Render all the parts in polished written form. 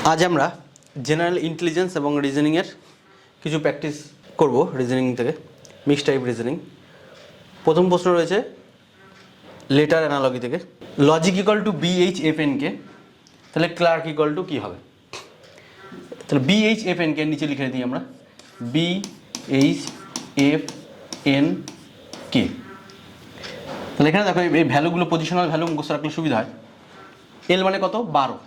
আজ আমরা general intelligence এবং রিজনিংয়ের কিছু প্র্যাকটিস করব রিজনিং থেকে, মিক্সড টাইপ রিজনিং। প্রথম প্রশ্ন রয়েছে লেটার অ্যানালজি থেকে, লজিক ইকুয়াল টু BHFNকে, তাহলে ক্লার্ক ইকুয়াল টু কী হবে? তাহলে BHFNকে নিচে লিখে দিই আমরা, BHFNকে। তাহলে এখানে দেখো এই ভ্যালুগুলো পজিশনাল ভ্যালু মুখস্থ রাখলে সুবিধা হয়। এল মানে কত? 12।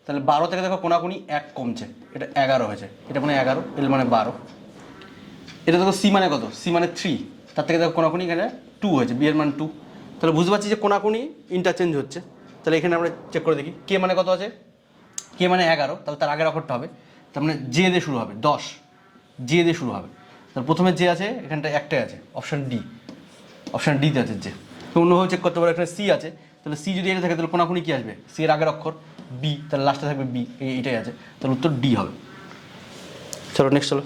তাহলে 12 থেকে দেখো কোনাকুনি 1 কমছে, এটা 11 হয়েছে, এটা মানে 11, এল মানে 12। এটা দেখো সি মানে কত? সি মানে 3, তার থেকে দেখো কোনাকুনি এখানে 2 হয়েছে, বি এর মান 2। তাহলে বুঝতে পারছি যে কোনাকুনি ইন্টারচেঞ্জ হচ্ছে। তাহলে এখানে আমরা চেক করে দেখি কে মানে কত আছে। কে মানে 11, তাহলে তার আগের অক্ষরটা হবে, তার মানে জে দিয়ে শুরু হবে, 10 জে দিয়ে শুরু হবে। তাহলে প্রথমে যে আছে এখানটা একটাই আছে, অপশান ডি, অপশান ডিতে আছে যে। অন্যভাবে চেক করতে পারো, এখানে সি আছে, তাহলে সি যদি এটা থাকে তাহলে কোনাকুনি কী আসবে? সি এর আগের অক্ষর বি, তাহলে লাস্টে থাকবে বি, এইটাই আছে, তাহলে উত্তর ডি হবে। চলো নেক্সট চলো।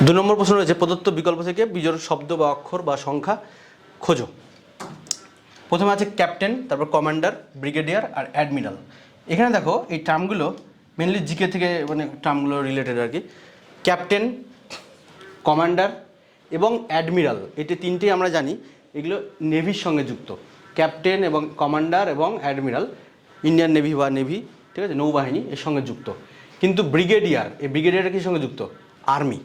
2 নম্বর প্রশ্ন রয়েছে প্রদত্ত বিকল্প থেকে বিজোড় শব্দ বা অক্ষর বা সংখ্যা খোঁজো। প্রথমে আছে ক্যাপ্টেন, তারপর কমান্ডার, ব্রিগেডিয়ার আর অ্যাডমিরাল। এখানে দেখো এই টার্মগুলো মেনলি জিকে থেকে মানে টার্মগুলো রিলেটেড আর কি। ক্যাপ্টেন, কমান্ডার এবং অ্যাডমিরাল, এটি তিনটেই আমরা জানি এগুলো নেভির সঙ্গে যুক্ত। ক্যাপ্টেন এবং কমান্ডার এবং অ্যাডমিরাল ইন্ডিয়ান নেভি বা নেভি, ঠিক আছে, নৌবাহিনী এর সঙ্গে যুক্ত। কিন্তু ব্রিগেডিয়ার, এই ব্রিগেডিয়ারটা কিসের সঙ্গে যুক্ত? আর্মি,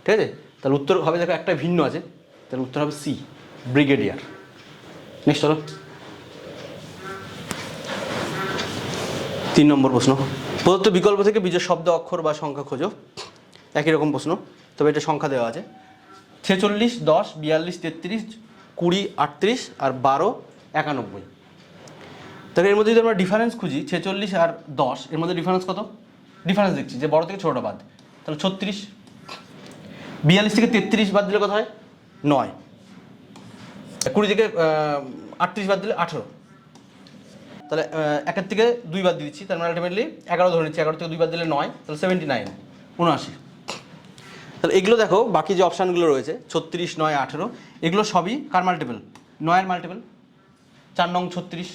ঠিক আছে। তাহলে উত্তর হবে দেখো একটা ভিন্ন আছে, তাহলে উত্তর হবে সি, ব্রিগেডিয়ার। নেক্সট হলো 3 নম্বর প্রশ্ন, প্রদত্ত বিকল্প থেকে বিজোড় শব্দ অক্ষর বা সংখ্যা খোঁজো। একই রকম প্রশ্ন, তবে এটা সংখ্যা দেওয়া আছে 46, 10, 42, 33, 20, 38 আর 12, 91। তাহলে এর মধ্যে যদি আমরা ডিফারেন্স খুঁজি 46 আর 10, এর মধ্যে ডিফারেন্স কত? ডিফারেন্স দেখছি যে বড় থেকে ছোটোটা বাদ, তাহলে 36। 42 থেকে 33 বাদ দিলে কত হয়? 9। 20 থেকে 38 বাদ দিলে 18। তাহলে 1 থেকে 2 বাদ দিয়ে দিচ্ছি, তার মানে আলটিমেটলি 11 ধরে নিচ্ছি, 11 থেকে 2 বাদ দিলে 9, তাহলে 79, 79। তাহলে এগুলো দেখো বাকি যে অপশানগুলো রয়েছে 36, 9, 18, এগুলো সবই কার মাল্টিপল? 9-এর মাল্টিপল। 4 নং 36,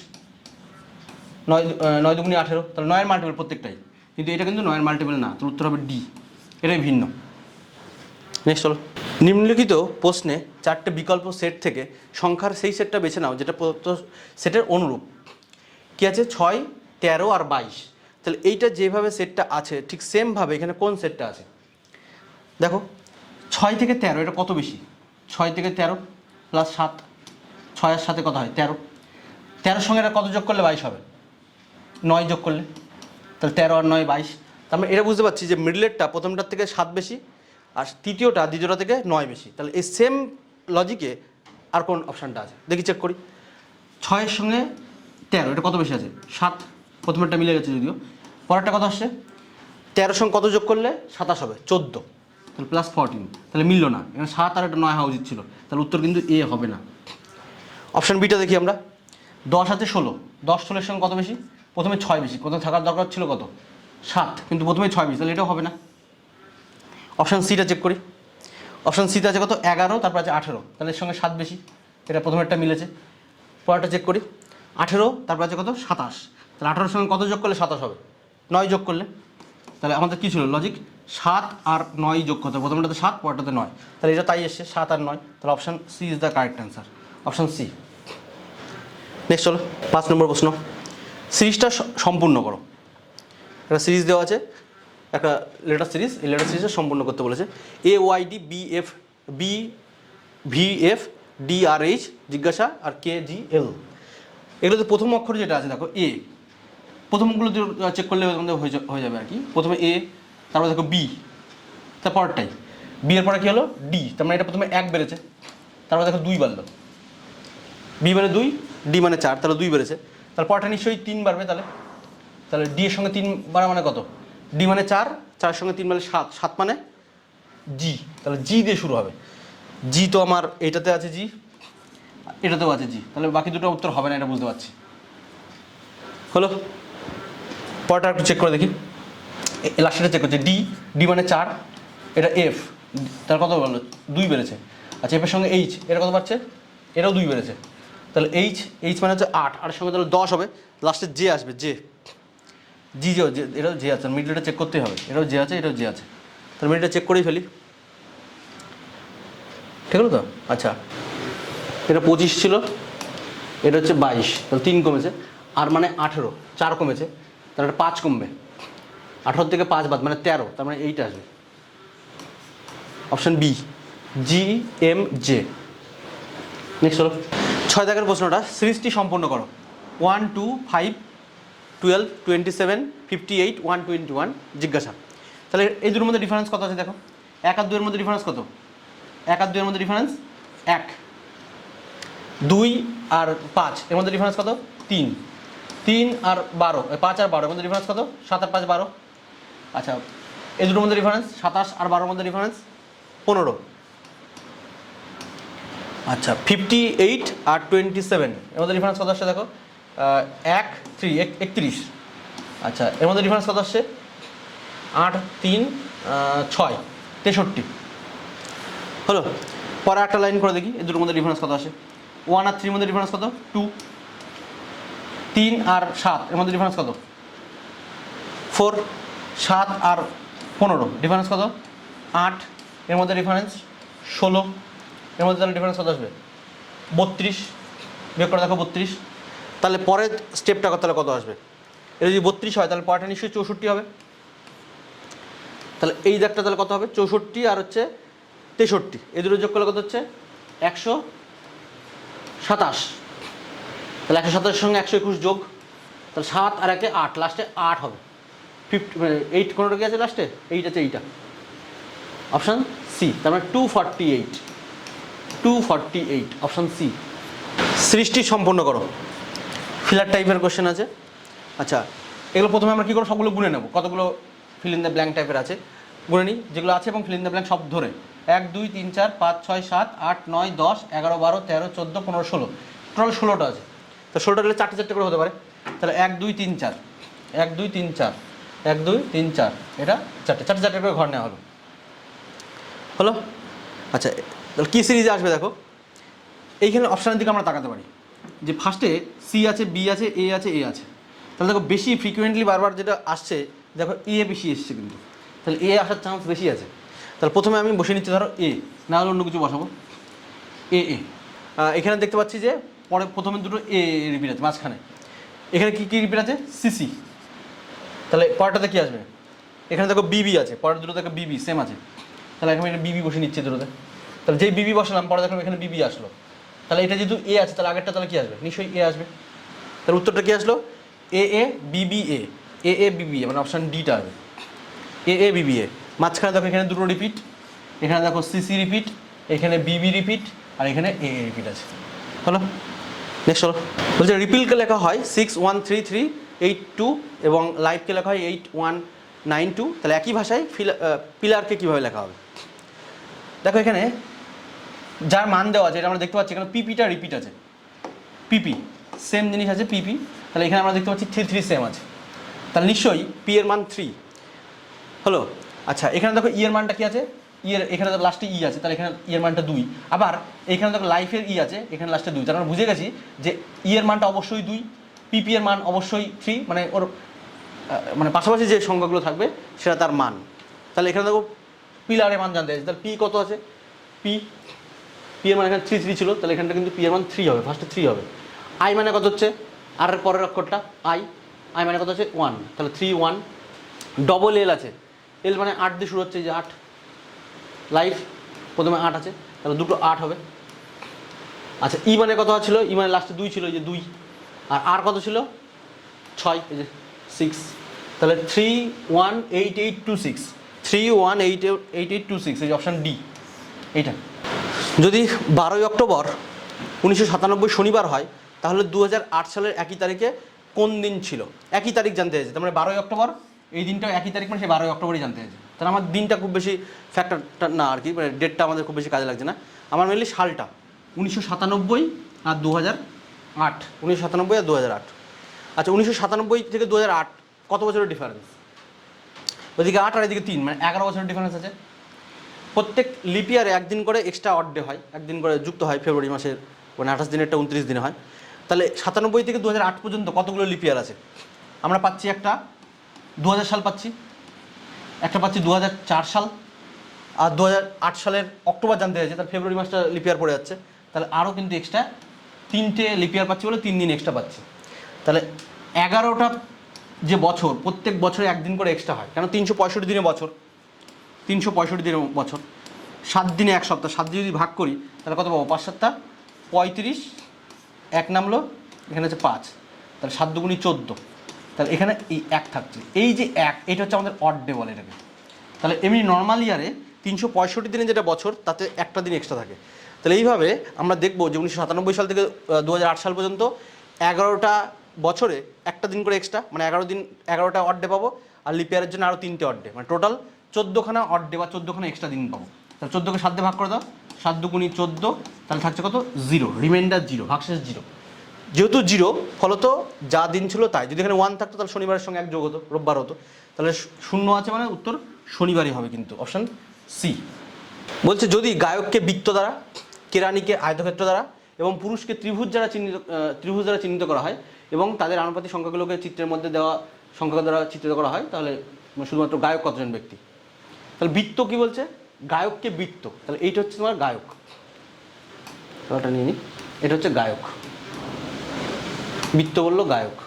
9 দুগুণি 18, তাহলে 9-এর মাল্টিপল প্রত্যেকটাই, কিন্তু এটা কিন্তু 9-এর মাল্টিপল না, তো উত্তর হবে ডি, এটাই ভিন্ন। নেক্সট হলো, নিম্নলিখিত প্রশ্নে 4টে বিকল্প সেট থেকে সংখ্যার সেই সেটটা বেছে নাও যেটা প্রদত্ত সেটের অনুরূপ। কী আছে? 6, 13 আর 22। তাহলে এইটা যেভাবে সেটটা আছে ঠিক সেমভাবে এখানে কোন সেটটা আছে দেখো। 6 থেকে 13 এটা কত বেশি? 6 থেকে 13 প্লাস 7, 6 আর 7 কত হয়? 13। 13 সঙ্গে এটা কত যোগ করলে 22 হবে? 9 যোগ করলে, তাহলে 13 আর 9, 22। তার মানে এটা বুঝতে পারছি যে মিডলেরটা প্রথমটার থেকে 7 বেশি আর দ্বিতীয়টা থেকে 9 বেশি। তাহলে এই সেম লজিকে আর কোন অপশানটা আছে দেখি, চেক করি। 6-এর সঙ্গে 13 এটা কত বেশি আছে? 7, প্রথমেরটা মিলে গেছে যদিও। পরেরটা কত আসছে? 13-এর সঙ্গে কত যোগ করলে 27 হবে? 14, তাহলে প্লাস 14, তাহলে মিলল না, এখানে 7 আর একটা 9 হওয়া উচিত ছিল, তাহলে উত্তর কিন্তু এ হবে না। অপশান বিটা দেখি আমরা, 10 আছে 16, 10 16-এর সঙ্গে কত বেশি? প্রথমে 6 বেশি, প্রথমে থাকার দরকার ছিল কত? 7, কিন্তু প্রথমে 6 বেশি, তাহলে এটাও হবে না। অপশান সিটা চেক করি, অপশান সিতে আছে কত? 11, তারপর আছে 18, তাহলে এর সঙ্গে 7 বেশি, এটা প্রথমেরটা মিলেছে। পরেরটা চেক করি, 18, তারপর আছে কত? 27, তাহলে 18-এর সঙ্গে কত যোগ করলে 27 হবে? 9 যোগ করলে। তাহলে আমাদের কী ছিল লজিক? 7 আর 9 যোগ করতে, প্রথমটাতে 7, পরেরটাতে 9, তাহলে এটা তাই এসছে 7 আর 9, তাহলে option C is the correct answer, option C. Next চলো 5 নম্বর প্রশ্ন, সিরিজটা সম্পূর্ণ করো। একটা সিরিজ দেওয়া আছে, একটা লেটার সিরিজ, এই লেটার সিরিজটা সম্পূর্ণ করতে বলেছে। AYD BVF DRH জিজ্ঞাসা আর KGL। এগুলোতে প্রথম অক্ষর যেটা আছে দেখো এ, প্রথমগুলো চেক করলে আমাদের হয়ে যাবে আর কি। প্রথমে এ, তারপরে দেখো বি, তারপরটাই বি এর পরে কী হলো? ডি, তার মানে এটা প্রথমে 1 বেড়েছে, তারপরে দেখো 2 বাড়লো, বি মানে 2, ডি মানে 4, তাহলে 2 বেড়েছে, তাহলে পরটা নিশ্চয়ই 3 বাড়বে। তাহলে ডি এর সঙ্গে 3 বাড়া মানে কত? ডি মানে 4, 4-এর সঙ্গে 3 মানে 7, 7 মানে জি, তাহলে জি দিয়ে শুরু হবে। জি তো আমার এটাতে আছে জি, এটাতেও আছে জি, তাহলে বাকি দুটো উত্তর হবে না, এটা বুঝতে পারছি। হলো, পরটা একটু চেক করে দেখি, লাস্টটা চেক করছে, ডি মানে 4, এটা এফ, তার কত বললো? 2 বেড়েছে। আচ্ছা, এফের সঙ্গে এইচ, এটা কত বাড়ছে? এটাও 2 বেড়েছে, তাহলে এইচ মানে হচ্ছে 8, 8-এর সঙ্গে তাহলে 10 হবে, লাস্টে জে আসবে, জে জি যে এটাও যে আছে, মিডলটা চেক করতেই হবে, এটাও যে আছে এটাও যে আছে, তাহলে মিডলটা চেক করেই ফেলি। ঠিক হলো তো? আচ্ছা, এটা 25 ছিল, এটা হচ্ছে 22, তাহলে 3 কমেছে, আর মানে 18, 4 কমেছে, তাহলে এটা 5 কমবে, 18 থেকে 5 বাদ মানে 13, তার মানে এইটা আসবে option B, G M J. Next হলো 6 দাগের প্রশ্নটা, সিরিজটি সম্পন্ন করো। 1 2 5 12 27 58 121 জিজ্ঞাসা। তাহলে এই দুটোর মধ্যে ডিফারেন্স কত আছে দেখো, 1 আর 2 এর মধ্যে ডিফারেন্স কত? 1 আর 2 এর মধ্যে ডিফারেন্স 1, 2 আর 5 এর মধ্যে ডিফারেন্স কত? 3, 3 আর 12, 5 আর 12 এর মধ্যে ডিফারেন্স কত? 7 আর 5 12। আচ্ছা, এই দুটোর মধ্যে ডিফারেন্স 27 আর 12 এর মধ্যে ডিফারেন্স 15। আচ্ছা, 58 আর 27 এর মধ্যে ডিফারেন্স কত আসছে দেখো, 1 3 31। আচ্ছা, এর মধ্যে ডিফারেন্স কত আসছে? 8 3 6 63 হলো। পরে একটা লাইন করে দেখি এই দুটোর মধ্যে ডিফারেন্স কত আসে। 1 আর 3 এর মধ্যে ডিফারেন্স কত? 2। 3 আর 7 এর মধ্যে ডিফারেন্স কত? 4। 7 আর 15 ডিফারেন্স কত? 8। এর মধ্যে ডিফারেন্স 16। এর মধ্যে তাহলে ডিফারেন্স কত আসবে? 32। বিয়োগ করে দেখো 32। তাহলে পরের স্টেপটা তাহলে কত আসবে? এটা যদি 32 হয় তাহলে পরেরটা নিশ্চয়ই 64 হবে। তাহলে এই দাগটা তাহলে কত হবে? 64 আর হচ্ছে 63, এই দুটো যোগ করলে কত হচ্ছে? 127। তাহলে 127 সঙ্গে 121 যোগ, তাহলে 7 আর 1 8, লাস্টে 8 হবে। 8 কোনোটা কি আছে লাস্টে? 8 আছে, এইটা অপশান সি, তার মানে 248, 248 অপশান সি। সৃষ্টি সম্পন্ন করো, ফিলার টাইপের কোশ্চেন আছে। আচ্ছা, এগুলো প্রথমে আমরা কী করবো, সবগুলো গুনে নেব, কতগুলো ফিল ইন দ্য ব্ল্যাঙ্ক টাইপের আছে গুনে নিই, যেগুলো আছে এবং ফিল ইন দ্য ব্ল্যাঙ্ক সব ধরে। 1 2 3 4 5 6 7 8 9 10 11 12 13 14 15 16, টোটাল 16টা আছে। তো 16টা হলে 4টে 4টে করে হতে পারে। তাহলে 1 2 3 4 1 2 3 4 1 2 3 4, এটা 4টে 4টে 4টে করে ঘর নেওয়া হলো। হলো? আচ্ছা, তাহলে কী সিরিজে আসবে দেখো, এইখানে অপশানের দিকে আমরা তাকাতে পারি যে ফার্স্টে সি আছে, বি আছে, এ আছে, এ আছে। তাহলে দেখো বেশি ফ্রিকুয়েন্টলি বারবার যেটা আসছে দেখো এ বেশি এসছে, কিন্তু তাহলে এ আসার চান্স বেশি আছে। তাহলে প্রথমে আমি বসে নিচ্ছি ধরো এ, না হলে অন্য কিছু বসাবো। এ এ এখানে দেখতে পাচ্ছি যে পরে প্রথমে দুটো এ রিপিট আছে মাঝখানে, এখানে কী কী রিপিট আছে? সিসি। তাহলে পরেরটাতে কী আসবে? এখানে দেখো বিবি আছে, পরের দুটো দেখো বিবি সেম আছে, তাহলে এখন এটা বিবি বসে নিচ্ছে দুটোতে। তাহলে যেই বিবি বসালাম পরে দেখলাম এখানে বিবি আসলো, তাহলে এটা যেহেতু এ আছে তাহলে আগেরটা তাহলে কী আসবে? নিশ্চয়ই এ আসবে। তাহলে উত্তরটা কী আসলো? এ এ বিবি এ, এ এ বিবি এ, মানে অপশান ডিটা আসবে, এ এ বিবি এ। মাঝখানে দেখো এখানে দুটো রিপিট, এখানে দেখো সিসি রিপিট, এখানে বিবি রিপিট, আর এখানে এ এ রিপিট আছে। হলো? নেক্সট হলো, বলছে রিপিলকে লেখা হয় 61338 এবং লাইভকে লেখা হয় 8192। তাহলে একই ভাষায় পিলারকে কীভাবে লেখা হবে? দেখো এখানে যার মান দেওয়া আছে এটা আমরা দেখতে পাচ্ছি, এখানে পিপিটা রিপিট আছে, পিপি সেম জিনিস আছে পিপি, তাহলে এখানে আমরা দেখতে পাচ্ছি 3 3 সেম আছে, তাহলে নিশ্চয়ই পি এর মান 3 হলো। আচ্ছা, এখানে দেখো ই এর মানটা কি আছে? ই এর এখানে দেখো লাস্টে ই আছে, তাহলে এখানে ই এর মানটা 2। আবার এখানে দেখো লাইফের ই আছে, এখানে লাস্টে 2, তাহলে আমরা বুঝে গেছি যে ই এর মানটা অবশ্যই 2, পিপি এর মান অবশ্যই 3, মানে ওর মানে পাশাপাশি যে সংখ্যাগুলো থাকবে সেটা তার মান। তাহলে এখানে দেখো পিলারের মান জানতে চাইছে, তাহলে পি কত আছে? পি এর মান এখানে 3 3 ছিল, তাহলে এখানটা কিন্তু পি এর মান 3 হবে, ফার্স্টে 3 হবে। আই মানে কত হচ্ছে? আর এর পরের অক্ষরটা আই, আই মানে কত হচ্ছে? 1, তাহলে 3 1। ডবল এল আছে, এল মানে 8 দিয়ে শুরু হচ্ছে, এই যে 8, লাইফ প্রথমে 8 আছে, তাহলে দুটো 8 হবে। আচ্ছা, ই মানে কত ছিল? ই মানে লাস্টে 2 ছিল, এই যে 2, আর কত ছিল? 6, এই যে 6, তাহলে 318826, 318826, এই যে অপশান ডি এইটা। যদি 12ই অক্টোবর 1997 শনিবার হয় তাহলে 2008 সালের একই তারিখে কোন দিন ছিল? একই তারিখ জানতে চাইছে, তার মানে 12ই অক্টোবর, এই দিনটাও একই তারিখ, মানে সেই 12ই অক্টোবরই জানতে চাইছে। তাহলে আমার দিনটা খুব বেশি ফ্যাক্টরটা না আর কি, মানে ডেটটা আমাদের খুব বেশি কাজে লাগছে না, আমার মেনলি সালটা 1997 আর 2008, 1997 আর 2008। আচ্ছা, 1997 থেকে 2008 কত বছরের ডিফারেন্স? ওইদিকে 8 আর এদিকে 3, মানে 11 বছরের ডিফারেন্স আছে। প্রত্যেক লিপ ইয়ারে একদিন করে এক্সট্রা অড ডে হয়, একদিন করে যুক্ত হয়, ফেব্রুয়ারি মাসের মানে 28 দিনেরটা 29 দিনে হয়। তাহলে 97 থেকে 2008 পর্যন্ত কতগুলো লিপ ইয়ার আছে? আমরা পাচ্ছি একটা 2000 সাল পাচ্ছি, একটা পাচ্ছি 2004 সাল, আর 2008 সালের অক্টোবর জানতে হয়েছে, তাহলে ফেব্রুয়ারি মাসটা লিপিয়ার পড়ে যাচ্ছে, তাহলে আরও কিন্তু এক্সট্রা 3টে লিপিয়ার পাচ্ছি বলে 3 দিন এক্সট্রা পাচ্ছি। তাহলে 11টা যে বছর, প্রত্যেক বছরে একদিন করে এক্সট্রা হয়, কেন 365 দিনে বছর, 365 দিনে বছর, 7 দিনে এক সপ্তাহ, 7 দিয়ে যদি ভাগ করি তাহলে কত পাবো, 5 7 35, এক নামলো, এখানে হচ্ছে 5, তাহলে 7 দুগুণি 14, তাহলে এখানে এই 1 থাকছে, এই যে 1 এটা হচ্ছে আমাদের অড ডে বলে এটাকে। তাহলে এমনি নর্মাল ইয়ারে 365 দিনে যেটা বছর তাতে একটা দিন এক্সট্রা থাকে। তাহলে এইভাবে আমরা দেখবো যে 1997 সাল থেকে 2008 সাল পর্যন্ত 11টা বছরে একটা দিন করে এক্সট্রা, মানে 11টা অড ডে পাবো, আর লিপিয়ারের জন্য আরও 3টে অড ডে, মানে টোটাল 14খানা অড ডে বা 14খানা এক্সট্রা দিন পাবো। তাহলে 14কে 7 দিয়ে ভাগ করে দাও, 7 দুগুণি 14, তাহলে থাকছে কত, 0, রিমাইন্ডার 0, ভাগশেষ 0। যেহেতু 0 ফলত যা দিন ছিল তাই, যদি এখানে 1 থাকতো তাহলে শনিবারের সঙ্গে 1 যোগ হতো, রোববার হতো, তাহলে 0 আছে মানে উত্তর শনিবারই হবে কিন্তু, অপশান সি। বলছে যদি গায়ককে বৃত্ত দ্বারা, কেরানিকে আয়তক্ষেত্র দ্বারা এবং পুরুষকে ত্রিভুজ দ্বারা চিহ্নিত করা হয় এবং তাদের আনুপাতিক সংখ্যাগুলোকে চিত্রের মধ্যে দেওয়া সংখ্যা দ্বারা চিত্রিত করা হয়, তাহলে শুধুমাত্র গায়ক কতজন ব্যক্তি। তাহলে বৃত্ত কি বলছে, গায়ককে বৃত্ত, তাহলে এইটা হচ্ছে তোমার গায়ক, ওটা নিয়ে নিই, এটা হচ্ছে গায়ক, বৃত্ত বললো গায়ক।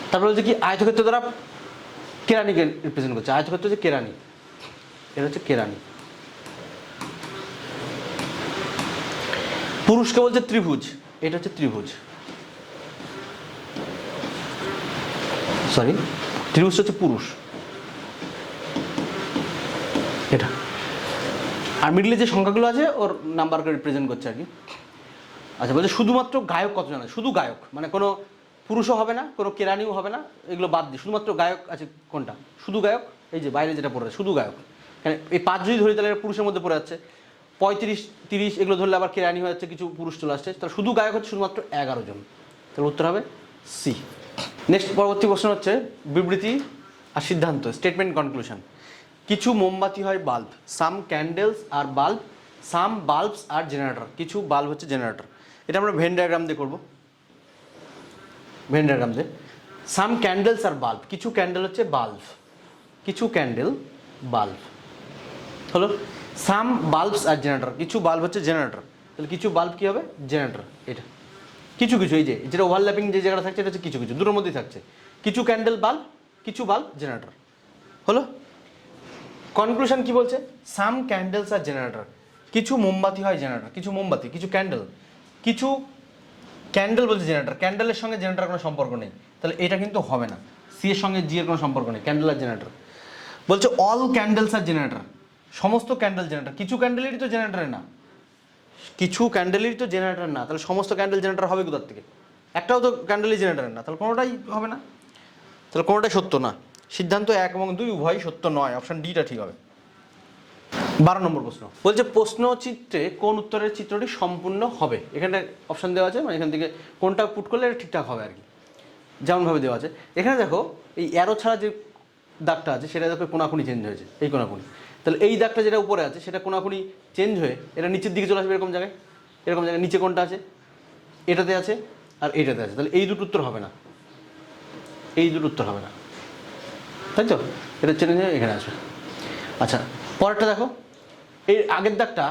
তারপরে হচ্ছে কি আয়তক্ষেত্র দ্বারা কেরানিকে রিপ্রেজেন্ট করছে, আয়তক্ষেত্র হচ্ছে কেরানি, এটা হচ্ছে কেরানি। পুরুষকে বলছে ত্রিভুজ, এটা হচ্ছে ত্রিভুজ, সরি ত্রিভুজ হচ্ছে পুরুষ, এটা। আর মিডলে যে সংখ্যাগুলো আছে ওর নাম্বারকে রিপ্রেজেন্ট করছে আর কি। আচ্ছা, বলছে শুধুমাত্র গায়ক কতজন আছে, শুধু গায়ক, মানে কোনো পুরুষও হবে না, কোনো কেরানিও হবে না, এগুলো বাদ দিয়ে শুধুমাত্র গায়ক আছে কোনটা, শুধু গায়ক, এই যে বাইরে যেটা পড়ে শুধু গায়ক, মানে এই 5 যদি ধরি তাহলে পুরুষের মধ্যে পড়ে যাচ্ছে, 35 30 এগুলো ধরলে আবার কেরানি হয়ে যাচ্ছে, কিছু পুরুষ চলে আসছে, তাহলে শুধু গায়ক হচ্ছে শুধুমাত্র 11 জন, তাহলে উত্তর হবে সি। নেক্সট পরবর্তী প্রশ্ন হচ্ছে বিবৃতি আর সিদ্ধান্ত, স্টেটমেন্ট কনক্লুশন। কিছু মোমবাতি হয় বাল্ব, সাম ক্যান্ডেলস আর বাল্ব, সাম বাল্বস আর জেনারেটর, কিছু বাল্ব হচ্ছে জেনারেটর। এটা আমরা ভেন ডায়াগ্রাম দিয়ে করবো, ভেন ডায়াগ্রাম দিয়ে। সাম ক্যান্ডেলস আর বাল্ব, কিছু ক্যান্ডেল হচ্ছে বাল্ব, কিছু ক্যান্ডেল বাল্ব হলো। সাম বাল্বস আর জেনারেটর, কিছু বাল্ব হচ্ছে জেনারেটর, তাহলে কিছু বাল্ব কী হবে, জেনারেটর। এটা কিছু কিছু, এই যে যেটা ওভারল্যাপিং যে জায়গাটা থাকছে এটা হচ্ছে কিছু কিছু, দুটোর মধ্যেই থাকছে, কিছু ক্যান্ডেল বাল্ব, কিছু বাল্ব জেনারেটর হলো। কনক্লুশন কি বলছে, সাম ক্যান্ডেলস আর জেনারেটর, কিছু মোমবাতি হয় জেনারেটর, কিছু মোমবাতি, কিছু ক্যান্ডেল, কিছু ক্যান্ডেল বলছে জেনারেটর, ক্যান্ডেলের সঙ্গে জেনারেটর কোনো সম্পর্ক নেই, তাহলে এটা কিন্তু হবে না, সি এর সঙ্গে জি এর কোনো সম্পর্ক নেই, ক্যান্ডেল আর জেনারেটর। বলছে অল ক্যান্ডেলস আর জেনারেটর, সমস্ত ক্যান্ডেল জেনারেটর, কিছু ক্যান্ডেলেরই তো জেনারেটর না, কিছু ক্যান্ডেলেরই তো জেনারেটর না, তাহলে সমস্ত ক্যান্ডেল জেনারেটর হবে কোথার থেকে, একটাও তো ক্যান্ডেলই জেনারেটর না, তাহলে কোনোটাই হবে না, তাহলে কোনোটাই সত্য না। সিদ্ধান্ত 1 এবং 2 উভয়ই সত্য নয়, অপশন ডিটা ঠিক হবে। 12 নম্বর প্রশ্ন বলছে প্রশ্নচিত্রে কোন উত্তরের চিত্রটি সম্পূর্ণ হবে, এখানে অপশান দেওয়া আছে, মানে এখান থেকে কোনটা পুট করলে এটা ঠিকঠাক হবে আর কি, যেমনভাবে দেওয়া আছে। এখানে দেখো এই অ্যারো ছাড়া যে দাগটা আছে সেটা দেখো কোনাকুনি চেঞ্জ হয়েছে, এই কোনাকুনি, তাহলে এই দাগটা যেটা উপরে আছে সেটা কোনাকুনি চেঞ্জ হয়ে এটা নিচের দিকে চলে আসবে, এরকম জায়গায়, এরকম জায়গায় নিচে কোনটা আছে, এটাতে আছে আর এইটাতে আছে, তাহলে এই দুটো উত্তর হবে না, এই দুটো উত্তর হবে না, তাই তো, এটা চেঞ্জ হয়ে এখানে আসবে। আচ্ছা, পরেরটা দেখো, এই আগের দাগটা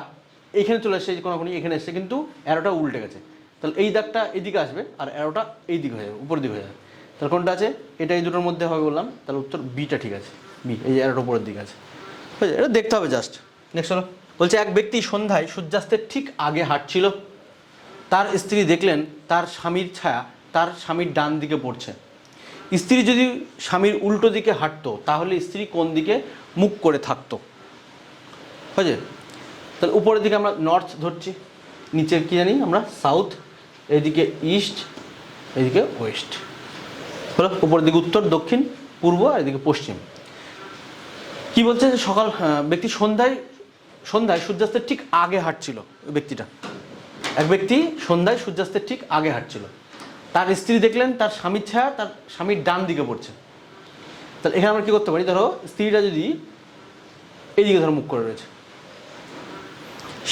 এইখানে চলে এসছে, এই কোনাকুনি এখানে এসছে, কিন্তু অ্যারোটা উল্টে গেছে, তাহলে এই দাগটা এইদিকে আসবে আর অ্যারোটা এই দিকে হয়ে যাবে, উপরের দিকে হয়ে যাবে, তাহলে কোনটা আছে, এটা এই দুটোর মধ্যে হবে বললাম, তাহলে উত্তর বিটা ঠিক আছে, বি, এই যে অ্যারোটা উপরের দিকে আছে, হয়ে যায়, এটা দেখতে হবে জাস্ট। নেক্সট হলো, বলছে এক ব্যক্তি সন্ধ্যায় সূর্যাস্তের ঠিক আগে হাঁটছিল, তার স্ত্রী দেখলেন তার স্বামীর ছায়া তার স্বামীর ডান দিকে পড়ছে। স্ত্রী যদি স্বামীর উল্টো দিকে হাঁটতো তাহলে স্ত্রী কোন দিকে মুখ করে থাকতো, বুঝে? তাহলে উপরের দিকে আমরা নর্থ ধরছি, নিচের কি জানি আমরা সাউথ, এইদিকে ইস্ট, এইদিকে ওয়েস্ট হলো, উপরের দিকে উত্তর, দক্ষিণ, পূর্ব, আর এদিকে পশ্চিম। কি বলছে, সকাল ব্যক্তি সন্ধ্যায় সূর্যাস্তের ঠিক আগে হাঁটছিল, ব্যক্তিটা, এক ব্যক্তি সন্ধ্যায় সূর্যাস্তের ঠিক আগে হাঁটছিল, তার স্ত্রী দেখলেন তার স্বামীর ছায়া তার স্বামীর ডান দিকে পড়ছে। তাহলে এখানে আমরা কী করতে পারি, ধরো স্ত্রীটা যদি এইদিকে ধরো মুখ করে রয়েছে,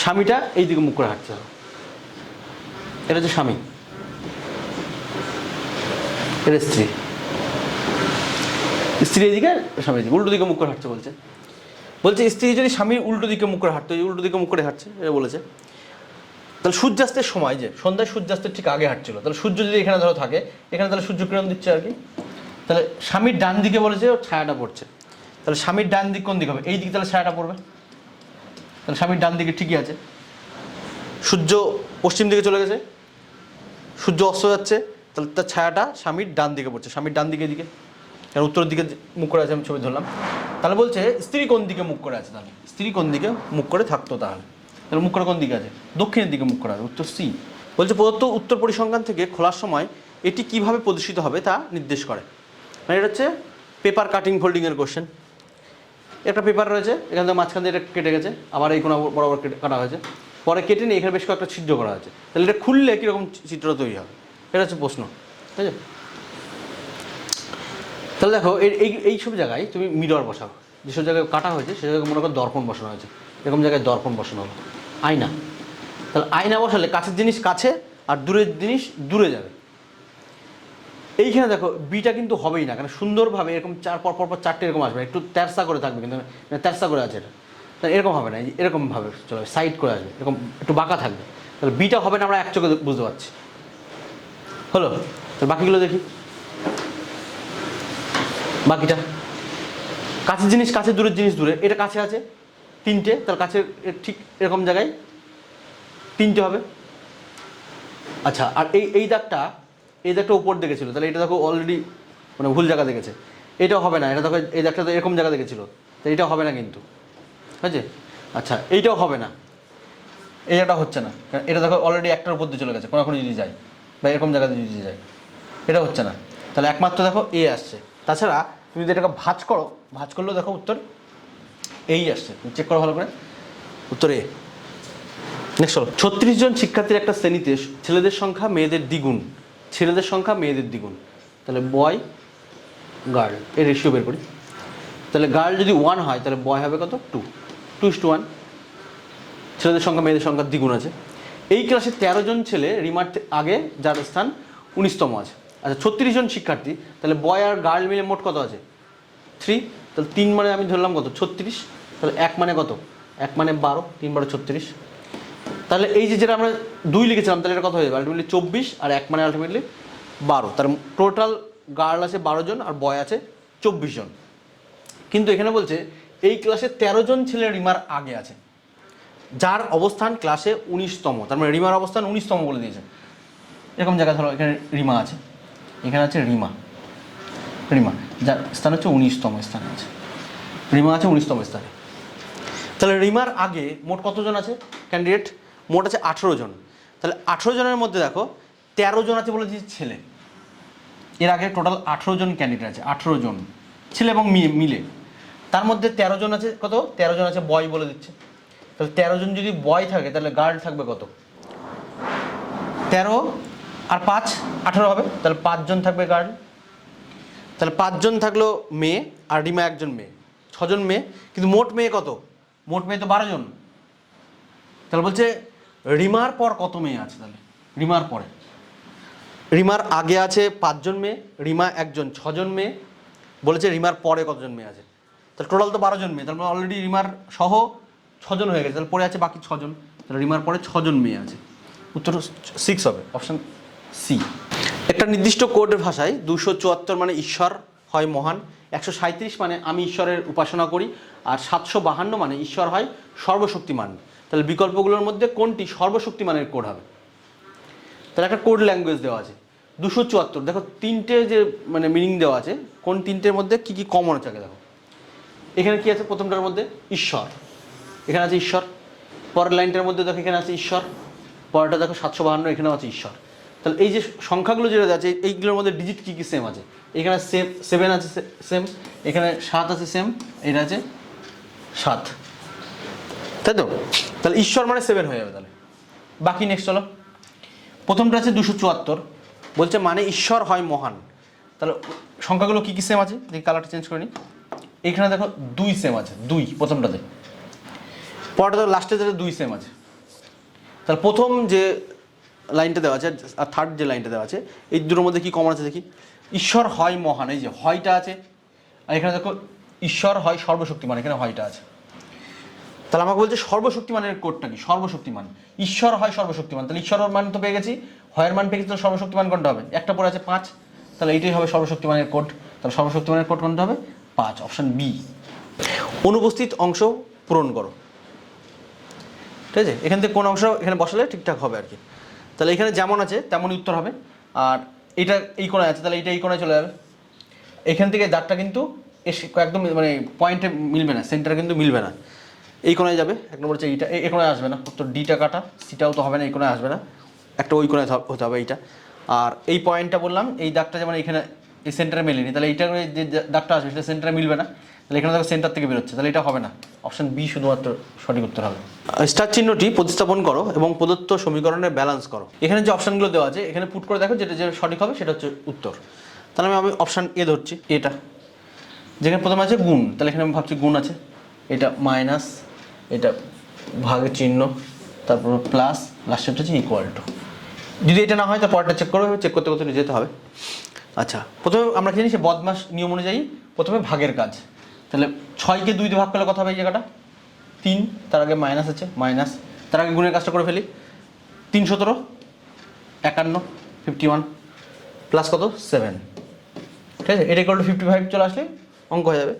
স্বামীটা এইদিকে মুখ করে হাঁটছে, এটা হচ্ছে স্বামী, এটা স্ত্রী। স্ত্রী এদিকে স্বামী এদিকে উল্টো দিকে মুখ করে হাঁটছে বলছে। বলছে স্ত্রী যদি স্বামীর উল্টো দিকে মুখ করে হাঁটতো, উল্টো দিকে মুখ করে হাঁটছে এটা বলেছে। তাহলে সূর্যাস্তের সময় যে সন্ধ্যায় সূর্যাস্তের ঠিক আগে হাঁটছিল, তাহলে সূর্য যদি এখানে ধরো থাকে, এখানে তাহলে সূর্য কিরণ দিচ্ছে আর কি। তাহলে স্বামীর ডান দিকে বলেছে ওর ছায়াটা পড়ছে, তাহলে স্বামীর ডান দিক কোন দিক হবে? এই দিকে তাহলে ছায়াটা পড়বে। তাহলে স্বামীর ডান দিকে ঠিকই আছে। সূর্য পশ্চিম দিকে চলে গেছে, সূর্য অস্ত যাচ্ছে, তাহলে তার ছায়াটা স্বামীর ডান দিকে পড়ছে, স্বামীর ডান দিকে এদিকে, কারণ উত্তরের দিকে মুখ করে আছে, আমি ছবি ধরলাম। তাহলে বলছে স্ত্রী কোন দিকে মুখ করে আছে? তাহলে স্ত্রী কোন দিকে মুখ করে থাকতো? তাহলে মুখ করে কোন দিকে আছে? দক্ষিণের দিকে মুখ করে আছে, উত্তর সি। বলছে প্রদত্ত উত্তর পরিসংখ্যান থেকে খোলার সময় এটি কিভাবে প্রদর্শিত হবে তা নির্দেশ করে। মানে এটা হচ্ছে পেপার কাটিং ফোল্ডিংয়ের কোশ্চেন। একটা পেপার রয়েছে, এখান থেকে মাঝখান দিয়ে এটা কেটে গেছে, আবার এই কোনো বরাবর কাটা হয়েছে, পরে কেটে নিয়ে এখানে বেশ কয়েকটা ছিদ্র করা হয়েছে, তাহলে এটা খুললে কীরকম চিত্র তৈরি হবে, এটা হচ্ছে প্রশ্ন, ঠিক আছে? তাহলে দেখো এই সব জায়গায় তুমি মিরর বসাও, যেসব জায়গায় কাটা হয়েছে সে জায়গায় মনে করো দর্পণ বসানো হয়েছে, এরকম জায়গায় দর্পণ বসানো হলো, আয়না। তাহলে আয়না বসালে কাছের জিনিস কাছে আর দূরের জিনিস দূরে যাবে। এইখানে দেখো বিটা কিন্তু হবেই না, কারণ সুন্দরভাবে এরকম পর চারটে এরকম আসবে, একটু তেরসা করে থাকবে, কিন্তু তেরসা করে আছে এটা, তাহলে এরকম হবে না, এরকমভাবে চলে সাইড করে আসবে, এরকম একটু বাঁকা থাকবে, তাহলে বিটা হবে না, আমরা এক চোখে বুঝতে পারছি। হলো, তো বাকিগুলো দেখি। বাকিটা কাছের জিনিস কাছে, দূরের জিনিস দূরে, এটা কাছে আছে তিনটে, তার কাছে ঠিক এরকম জায়গায় তিনটে হবে। আচ্ছা, আর এই দাগটা উপর দেখেছিল, তাহলে এটা দেখো অলরেডি মানে ভুল জায়গা দেখেছে, এটাও হবে না, এটা দেখো এই দাগটা তো এরকম জায়গা দেখেছিল, তো এটাও হবে না কিন্তু, ঠিক আছে? আচ্ছা, এইটাও হবে না, এই জায়গাটা হচ্ছে না, কারণ এটা দেখো অলরেডি একটার উপর দিয়ে চলে গেছে, কোনো যদি যায় বা এরকম জায়গাতে যদি যায়, এটা হচ্ছে না, তাহলে একমাত্র দেখো এ আসছে। তাছাড়া তুমি যদি এটাকে ভাঁজ করো, ভাঁজ করলেও দেখো উত্তর এই আসছে, চেক করো ভালো করে, উত্তর এ। নেক্সট হলো 36 জন শিক্ষার্থীর একটা শ্রেণীতে ছেলেদের সংখ্যা মেয়েদের দ্বিগুণ, ছেলেদের সংখ্যা মেয়েদের দ্বিগুণ, তাহলে বয় গার্ল এর রেশিও বের করি। তাহলে গার্ল যদি 1 হয় তাহলে বয় হবে কত? 2:1। ছেলেদের সংখ্যা মেয়েদের সংখ্যা দ্বিগুণ আছে। এই ক্লাসে 13 জন ছেলে রিমার আগে যার স্থান 19তম আছে। আচ্ছা, 36 জন শিক্ষার্থী, তাহলে বয় আর গার্ল মিলে মোট কত আছে? 3। তাহলে 3 মানে আমি ধরলাম কত? 36। তাহলে 1 মানে কত? 1 মানে 12, 3 12 36। তাহলে এই যেটা আমরা 2 লিখেছিলাম, তাহলে এটা কত হয়ে যাবে? আলটিমেটলি 24, আর 1 মানে আলটিমেটলি 12। তার টোটাল গার্ল আছে 12 জন আর বয় আছে 24 জন। কিন্তু এখানে বলছে এই ক্লাসে 13 জন ছেলে রিমার আগে আছে, যার অবস্থান ক্লাসে 19তম, তার মানে রিমার অবস্থান 19তম বলে দিয়েছে। এরকম জায়গা ধরো এখানে রিমা আছে, এখানে আছে রিমা, যার স্থান হচ্ছে 19তম স্থানে আছে, রিমা আছে 19তম স্থানে। তাহলে রিমার আগে মোট কতজন আছে ক্যান্ডিডেট? মোট আছে 18 জন। তাহলে 18 জনের মধ্যে দেখো 13 জন আছে বলে দিয়েছে ছেলে, এর আগে টোটাল 18 জন ক্যান্ডিডেট আছে, 18 জন ছেলে এবং মিলে, তার মধ্যে 13 জন আছে কত? 13 জন আছে বয় বলে দিচ্ছে। তাহলে 13 জন যদি বয় থাকে তাহলে গার্ল থাকবে কত? 13 আর 5 18 হবে, তাহলে 5 জন থাকবে গার্ল। তাহলে 5 জন থাকলো মেয়ে, আর রিমা একজন মেয়ে, 6 জন মেয়ে। কিন্তু মোট মেয়ে কত? মোট মেয়ে তো 12 জন। তাহলে বলছে রিমার পর কত মেয়ে আছে? তাহলে রিমার পরে, রিমার আগে আছে 5 জন মেয়ে, রিমা একজন, 6 জন মেয়ে। বলেছে রিমার পরে কতজন মেয়ে আছে? তাহলে টোটাল তো 12 জন মেয়ে, তারপরে অলরেডি রিমার সহ 6 জন হয়ে গেছে, তাহলে পরে আছে বাকি 6 জন। তাহলে রিমার পরে 6 জন মেয়ে আছে, উত্তর 6 হবে, অপশান সি। একটা নির্দিষ্ট কোডের ভাষায় 274 মানে ঈশ্বর হয় মহান, 137 মানে আমি ঈশ্বরের উপাসনা করি, আর 752 মানে ঈশ্বর হয় সর্বশক্তিমান। তাহলে বিকল্পগুলোর মধ্যে কোনটি সর্বশক্তিমানের কোড হবে? তাহলে একটা কোড ল্যাঙ্গুয়েজ দেওয়া আছে 274, দেখো তিনটে যে মানে মিনিং দেওয়া আছে, কোন তিনটের মধ্যে কী কী কমন আছে আগে দেখো। এখানে কি আছে? প্রথমটার মধ্যে ঈশ্বর, এখানে আছে ঈশ্বর। পরের লাইনটার মধ্যে দেখো এখানে আছে ঈশ্বর, পরেরটা দেখো 752, এখানেও আছে ঈশ্বর। তাহলে এই যে সংখ্যাগুলো যেটা আছে এইগুলোর মধ্যে ডিজিট কী কী সেম আছে? এখানে 7 আছে সেম, এখানে 7 আছে সেম, এটা আছে 7, তাই তো? তাহলে ঈশ্বর মানে 7 হয়ে যাবে। তাহলে বাকি নেক্সট চলো, প্রথমটা আছে 274, বলছে মানে ঈশ্বর হয় মহান। তাহলে সংখ্যাগুলো কী কী সেম আছে? দেখি কালারটা চেঞ্জ করে নিই। এখানে দেখো 2 সেম আছে, 2 প্রথমটাতে, পরটা দেখো লাস্টে যেটা 2 সেম আছে। তাহলে প্রথম যে লাইনটা দেওয়া আছে আর থার্ড যে লাইনটা দেওয়া আছে, এই দুটোর মধ্যে কী কমন আছে দেখি। ঈশ্বর হয় মহান, এই যে হয়টা আছে, আর এখানে দেখো ঈশ্বর হয় সর্বশক্তিমান, এখানে হয়টা আছে। তাহলে আমাকে বলছে সর্বশক্তিমানের কোডটা কি? সর্বশক্তিমান, ঈশ্বর হয় সর্বশক্তিমান, তাহলে ঈশ্বরের মান তো পেয়ে গেছি, হয়ের মান পেয়ে গেছি, তাহলে সর্বশক্তিমান কোনটা হবে? একটা পড়ে আছে 5, তাহলে এইটাই হবে সর্বশক্তিমানের কোড। তাহলে সর্বশক্তিমানের কোড কোনটা হবে? 5, অপশন বি। অনুপস্থিত অংশ পূরণ করো। ঠিক আছে, এখান থেকে কোন অংশ এখানে বসালে ঠিকঠাক হবে আর কি। তাহলে এখানে যেমন আছে তেমনই উত্তর হবে। আর এটা এই কোণায় আছে, তাহলে এইটা এই কোণায় চলে যাবে। এখান থেকে দাগটা কিন্তু একদম মানে পয়েন্টে মিলবে না, সেন্টারে কিন্তু মিলবে না, এই কোণায় যাবে। এক নম্বর হচ্ছে এইটা, এই কোণায় আসবে না, উত্তর ডিটা কাটা, সিটাও তো হবে না, এই কোণায় আসবে না, একটা ওই কোণায় হতে হবে এইটা। আর এই পয়েন্টটা বললাম, এই দাগটা যেমন এখানে এই সেন্টারে মেলেনি, তাহলে এইটা যে দাগটা আসবে সেটা সেন্টারে মিলবে না, তাহলে এখানে দেখো সেন্টার থেকে বেরোচ্ছে, তাহলে এটা হবে না, অপশন বি শুধুমাত্র সঠিক উত্তর হবে। স্টার চিহ্নটি প্রতিস্থাপন করো এবং প্রদত্ত সমীকরণের ব্যালেন্স করো। এখানে যে অপশনগুলো দেওয়া আছে এখানে পুট করে দেখো, যেটা যেটা সঠিক হবে সেটা হচ্ছে উত্তর। তাহলে আমি অপশান এ ধরছি, এটা যেখানে প্রথমে আছে গুণ, তাহলে এখানে আমি ভাবছি গুণ আছে, এটা মাইনাস, এটা ভাগের চিহ্ন, তারপর প্লাস, লাস্টেরটা হচ্ছে ইকুয়াল টু। যদি এটা না হয় তাহলে পরেরটা চেক করবে, চেক করতে করতে যেতে হবে। আচ্ছা, প্রথমে আমরা কি জানি, সে বদমাস নিয়ম অনুযায়ী প্রথমে ভাগের কাজ। তাহলে 6কে 2 দিয়ে ভাগ করলে কত হবে এই জায়গাটা? 3, তার আগে মাইনাস আছে, মাইনাস, তার আগে গুণের কাজটা করে ফেলি। 3 17 51 51 প্লাস কত 7, ঠিক আছে, এটা ইকুয়াল টু 55 চলে আসলে অঙ্ক হয়ে যাবে।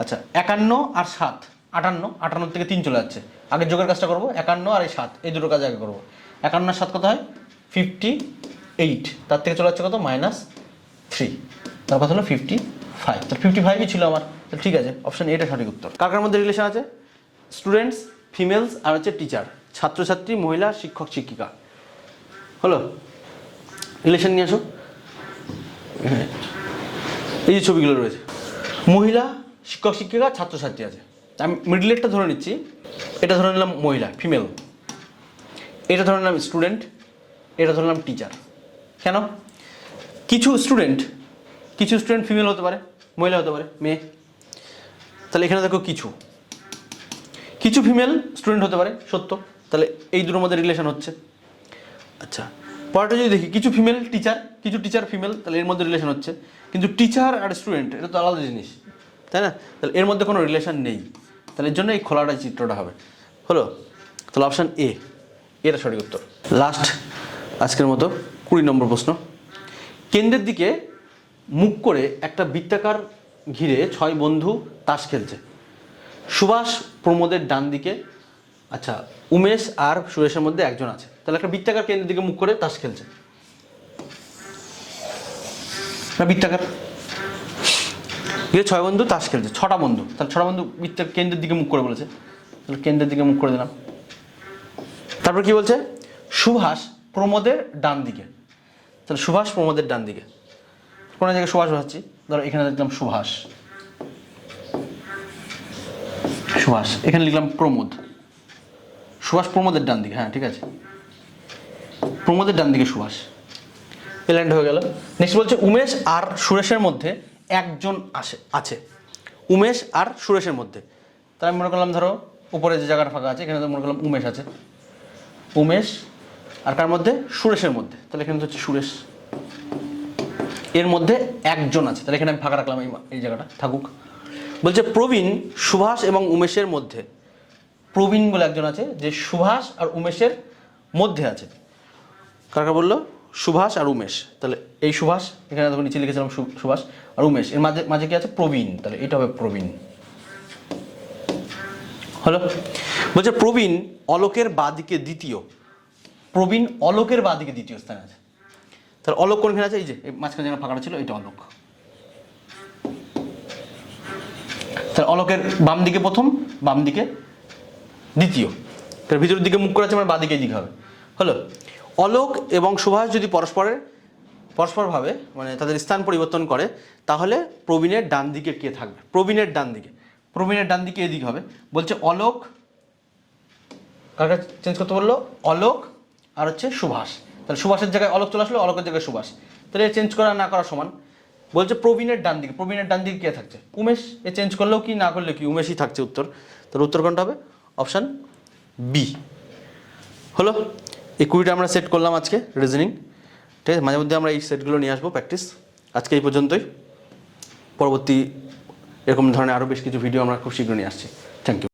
আচ্ছা, 51 আর 7 58, 58 থেকে 3 চলে যাচ্ছে, আগে যোগের কাজটা করবো, 51 আর এই 7, এই দুটো কাজ আগে করবো। 51 আর 7 কত হয়? 58, তার থেকে চলে যাচ্ছে কত? -3, তার কথা হলো 55, তাহলে 55ই ছিল আমার, তাহলে ঠিক আছে, অপশন এটা সঠিক উত্তর। কার কার মধ্যে রিলেশন আছে? স্টুডেন্টস, ফিমেলস আর হচ্ছে টিচার, ছাত্রছাত্রী, মহিলা, শিক্ষক শিক্ষিকা। হলো, রিলেশন নিয়ে আসো। এই যে ছবিগুলো রয়েছে, মহিলা, শিক্ষক শিক্ষিকা, ছাত্রছাত্রী আছে, আমি মিডলেরটা ধরে নিচ্ছি, এটা ধরে নিলাম মহিলা ফিমেল, এটা ধরে নিলাম স্টুডেন্ট, এটা ধরে নিলাম টিচার। কেন? কিছু স্টুডেন্ট ফিমেল হতে পারে, মহিলা হতে পারে, মেয়ে। তাহলে এখানে দেখো কিছু ফিমেল স্টুডেন্ট হতে পারে, সত্য, তাহলে এই দুটোর মধ্যে রিলেশন হচ্ছে। আচ্ছা, পরেরটা যদি দেখি, কিছু ফিমেল টিচার, কিছু টিচার ফিমেল, তাহলে এর মধ্যে রিলেশন হচ্ছে। কিন্তু টিচার আর স্টুডেন্ট এটা তো আলাদা জিনিস, তাই না? তাহলে এর মধ্যে কোনো রিলেশন নেই, তাহলে এর জন্য এই খোলাটা চিত্রটা হবে। হলো, তাহলে অপশান এ, এটা সঠিক উত্তর। লাস্ট আজকের মতো 20 নম্বর প্রশ্ন। কেন্দ্রের দিকে মুখ করে একটা বৃত্তাকার ঘিরে 6 বন্ধু তাস খেলছে। সুভাষ প্রমোদের ডান দিকে, আচ্ছা উমেশ আর সুরেশের মধ্যে একজন আছে, তাহলে একটা বৃত্তাকার কেন্দ্রের দিকে মুখ করে তাস খেলছে, বৃত্তাকার 6 বন্ধু তাস খেলছে, 6টা বন্ধু, তাহলে 6টা বন্ধু বৃত্তাকার কেন্দ্রের দিকে মুখ করে বলেছে, তাহলে কেন্দ্রের দিকে মুখ করে দিলাম। তারপর কি বলছে? সুভাষ প্রমোদের ডান দিকে, তাহলে সুভাষ প্রমোদের ডান দিকে, কোনো জায়গায় সুভাষ বসাচ্ছি, ধরো এখানে দেখলাম সুভাষ, এখানে লিখলাম প্রমোদ, সুভাষ প্রমোদের ডান দিকে, হ্যাঁ ঠিক আছে, প্রমোদের ডান দিকে সুভাষ, এলাইন্ড হয়ে গেল। নেক্সট বলছে উমেশ আর সুরেশের মধ্যে একজন আছে, উমেশ আর সুরেশের মধ্যে, তাই আমি মনে করলাম ধরো উপরে যে জায়গাটা ফাঁকা আছে এখানে তো মনে করলাম উমেশ আছে, উমেশ আর কার মধ্যে? সুরেশের মধ্যে, তাহলে এখানে তো হচ্ছে সুরেশ, এর মধ্যে একজন আছে, তাহলে এখানে আমি ফাঁকা রাখলাম, এই জায়গাটা থাকুক। বলছে প্রবীণ, সুভাষ এবং উমেশের মধ্যে, প্রবীণ বলে একজন আছে যে সুভাষ আর উমেশের মধ্যে আছে, কারা বললো? সুভাষ আর উমেশ, তাহলে এই সুভাষ, এখানে তখন নিচে লিখেছিলাম সুভাষ, আর উমেশ এর মাঝে মাঝে কি আছে? প্রবীণ, তাহলে এটা হবে প্রবীণ। হলো, বলছে প্রবীণ অলোকের বাঁদিকে দ্বিতীয়, প্রবীণ অলোকের বাঁদিকে দ্বিতীয় স্থানে আছে, তাহলে অলোক কোনখানে আছে? এই যে মাঝখানে যেখানে ফাঁকাটা ছিল এটা অলোক, তাহলে অলোকের বাম দিকে প্রথম, বাম দিকে দ্বিতীয়, তার ভিতরের দিকে মুখ করে আছে মানে বাঁ দিকে দিকে হবে। হলো, অলোক এবং সুভাষ যদি পরস্পরভাবে মানে তাদের স্থান পরিবর্তন করে, তাহলে প্রবীণের ডান দিকে কে থাকবে? প্রবীণের ডান দিকে এদিকে হবে। বলছে অলোক, কাকে চেঞ্জ করতে বললো? অলোক আর হচ্ছে সুভাষ, তাহলে সুভাষের জায়গায় অলোক চলে আসলো, অলোকের জায়গায় সুভাষ, তাহলে চেঞ্জ করা না করা সমান। বলছে প্রবীণের ডান দিকে কে থাকছে? উমেশ, এ চেঞ্জ করলেও কি না করলেও কি উমেশই থাকছে উত্তর, তাহলে উত্তর কোনটা হবে? Option B. হলো, এই 20টা আমরা সেট করলাম আজকে রিজনিং, ঠিক আছে, মাঝে মধ্যে আমরা এই সেটগুলো নিয়ে আসবো প্র্যাকটিস। আজকে এই পর্যন্তই, পরবর্তী এরকম ধরনের আরও বেশ কিছু ভিডিও আমরা খুব শীঘ্রই নিয়ে আসছি। Thank you.